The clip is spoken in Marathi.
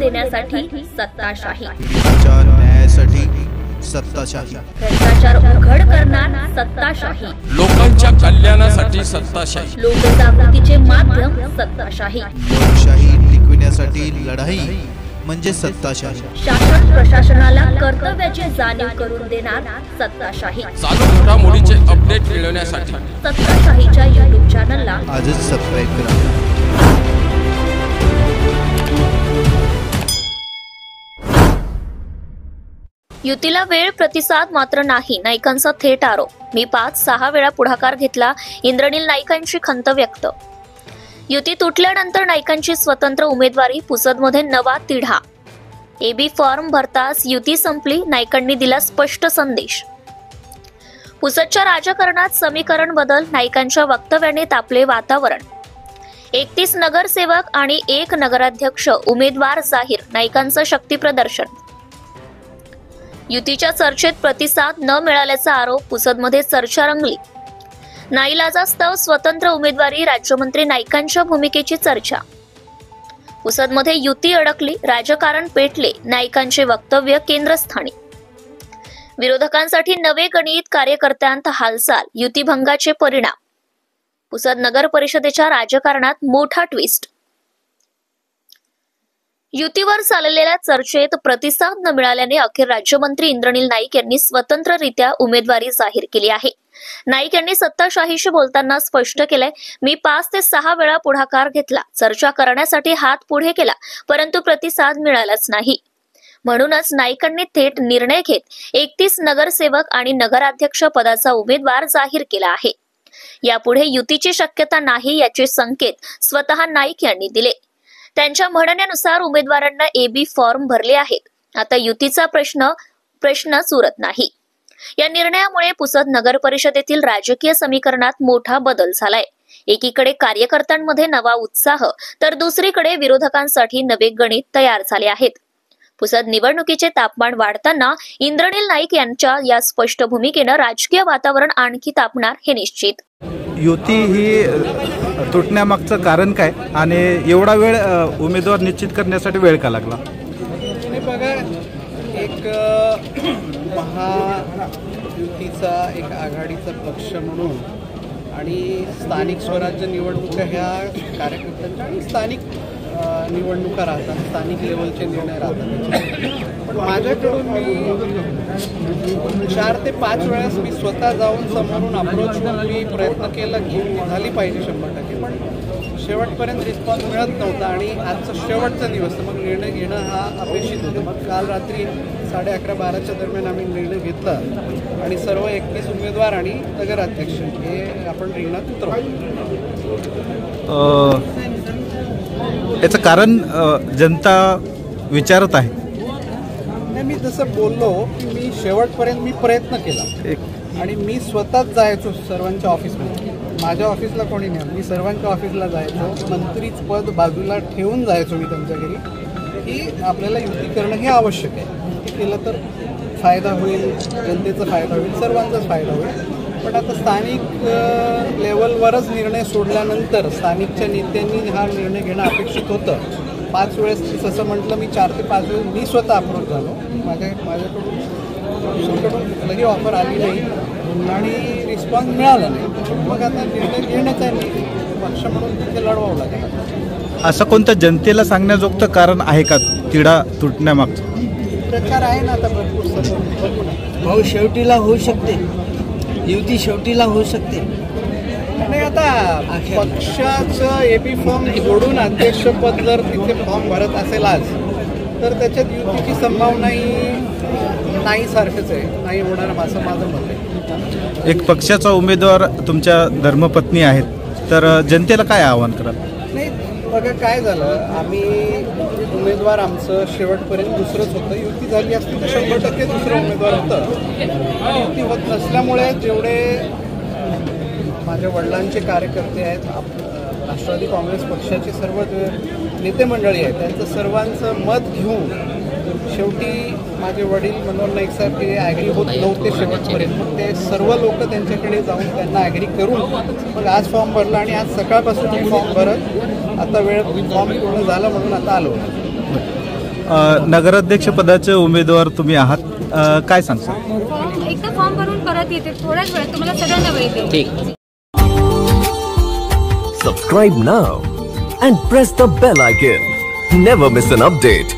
देण्यासाठी सत्ताशाही, न्यायासाठी सत्ताशाही, भ्रष्टाचार उघड करणार सत्ताशाही, लोकांच्या कल्याणासाठी सत्ताशाही, लोकजागृतीचे माध्यम सत्ताशाही, लोकशाही टिकविण्यासाठी लढाई म्हणजे सत्ताशाही, शासन प्रशासनाला कर्तव्याची जाणीव करून देणार सत्ताशाही, चालू घडामोडीचे अपडेट मिळवण्यासाठी सत्ताशाहीच्या YouTube चॅनलला आजच सबस्क्राईब करा। युतीला वेळ प्रतिसाद मात्र नाही, नाईकांचा थेट आरोप। मी 5-6 वेळा पुढाकार घेतला, इंद्रनील नाईकांची खंत व्यक्त। युती तुटल्यानंतर नाईकांची स्वतंत्र उमेदवारी, पुसदमध्ये नवा तिढा। एबी फॉर्म भरताच युती संपली, नाईकांनी दिला स्पष्ट संदेश। पुसदच्या राजकारणात समीकरण बदल, नाईकांच्या वक्तव्याने तापले वातावरण। 31 नगरसेवक आणि 1 नगराध्यक्ष उमेदवार जाहीर, नाईकांचं शक्ती प्रदर्शन। युतीच्या चर्चेत प्रतिसाद न मिळाल्याचा आरोप, पुसदमध्ये चर्चा रंगली। नाईलाजास्तव स्वतंत्र उमेदवारी, राज्यमंत्री नाईकांच्या भूमिकेची चर्चा। पुसदमध्ये युती अडकली, राजकारण पेटले, नाईकांचे वक्तव्य केंद्रस्थानी। विरोधकांसाठी नवे गणित, कार्यकर्त्यांत हालचाल, युतीभंगाचे परिणाम। पुसद नगर परिषदेच्या राजकारणात मोठा ट्विस्ट। युतीवर चाललेल्या चर्चेत प्रतिसाद न मिळाल्याने अखेर राज्यमंत्री इंद्रनील नाईक यांनी स्वतंत्ररित्या उमेदवारी जाहीर केली आहे। नाईक यांनी सत्ताशाहीशी बोलताना स्पष्ट केलंय, मी 5 ते 6 वेळा पुढाकार घेतला, चर्चा करण्यासाठी हात पुढे केला, परंतु प्रतिसाद मिळालाच नाही। म्हणूनच नाईकांनी थेट निर्णय घेत 31 नगरसेवक आणि नगराध्यक्ष पदाचा उमेदवार जाहीर केला आहे। यापुढे युतीची शक्यता नाही याचे संकेत स्वतः नाईक यांनी दिले। त्यांच्या म्हणण्यानुसार उमेदवारांना एबी फॉर्म भरले आहेत, आता युतीचा प्रश्नच उरत नाही। या निर्णयामुळे पुसद नगर परिषदेतील राजकीय समीकरणात मोठा बदल झालाय। एकीकडे कार्यकर्त्यांमध्ये नवा उत्साह, तर दुसरीकडे विरोधकांसाठी नवे गणित तयार झाले आहेत। पुसद निवडणुकीचे तापमान वाढताना इंद्रनील नाईक यांच्या या स्पष्ट भूमिकेनं राजकीय वातावरण आणखी तापणार हे निश्चित। युती ही तुटण्यामागचं कारण काय आणि एवढा वेळ उमेदवार निश्चित करण्यासाठी वेळ का लागला? बघा, एक महायुतीचा एक आघाडीचा पक्ष म्हणून आणि स्थानिक स्वराज्य निवडणुका ह्या कार्यकर्त्यांच्या आणि स्थानिक निवडणुका राहतात, स्थानिक लेवलचे निर्णय राहतात। पण माझ्याकडून मी 4 ते 5 वेळेस मी स्वतः जाऊन समोरून अप्रोच करून मी प्रयत्न केला की झाली पाहिजे 100%, पण शेवटपर्यंत रिस्पॉन्स मिळत नव्हता आणि आजचा शेवटचा दिवस, मग निर्णय घेणं हा अपेक्षित होतं। मग काल रात्री 11:30-12च्या दरम्यान आम्ही निर्णय घेतला आणि सर्व 31 उमेदवार आणि नगराध्यक्ष हे आपण रिंगणात उतरवू। याचं कारण जनता विचारत आहे। मी जसं बोललो की मी शेवटपर्यंत मी प्रयत्न केला आणि मी स्वतःच जायचो सर्वांच्या ऑफिसमध्ये। माझ्या ऑफिसला कोणी नाही, मी सर्वांच्या ऑफिसला जायचो, मंत्रीच पद बाजूला ठेवून जायचो मी त्यांच्या घरी की आपल्याला युती करणं हे आवश्यक आहे, ते केलं तर फायदा होईल, जनतेचा फायदा होईल, सर्वांचाच फायदा होईल। पण आता स्थानिक लेवलवरच निर्णय सोडल्यानंतर स्थानिकच्या नेत्यांनी हा निर्णय घेणं अपेक्षित होतं। 5 वेळेस जसं म्हटलं, मी 4 ते 5 वेळेस मी स्वतः अप्रोच झालो, माझ्याकडून कुठलंही ऑफर आली नाही आणि रिस्पॉन्स मिळाला नाही। मग आता निर्णय घेण्याचा पक्ष म्हणून तिथे लढवावं लागेल। असं कोणतं जनतेला सांगण्याजोगतं कारण आहे का तिढा तुटण्यामागचं? प्रचार आहे ना आता भरपूर। भाऊ, शेवटीला होऊ शकते युती, शेवटीला होऊ शकते। नाही, आता पक्षाचं एबी फॉर्म जोडून अध्यक्षपद जर तिथे फॉर्म भरत असेल आज, तर त्याच्यात युतीची संभावना नाही सारखंच आहे, नाही होणार असं माझं मत आहे। एक पक्षाचा उमेदवार तुमच्या धर्मपत्नी आहेत, तर जनतेला काय आवाहन कराल? नाही, बघा काय झालं, आम्ही उमेदवार आमचं शेवटपर्यंत दुसरंच होतं। युती झाली असती तर 100% दुसरं उमेदवार होतं। युती होत नसल्यामुळे जेवढे माझ्या वडिलांचे कार्यकर्ते आहेत, राष्ट्रवादी काँग्रेस पक्षाचे सर्व नेते मंडळी आहेत, त्यांचं सर्वांचं मत घेऊन शेवटी माझे वडील मनोहर नाईक साहेब ते ॲग्री होत नव्हते शेवटपर्यंत, मग ते सर्व लोक त्यांच्याकडे जाऊन त्यांना ॲग्री करून मग आज फॉर्म भरला आणि आज सकाळपासून मी फॉर्म भरत आता वेळ फॉर्म पूर्ण झाला म्हणून आता आलो। नगराध्यक्ष पदाचे उमेदवार तुम्ही आहात, काय सांगता? एकदा फॉर्म भरून परत येते, थोड्याच वेळात तुम्हाला सगळ्यांना वेळ देते. Subscribe now and press the bell icon. Never miss an update.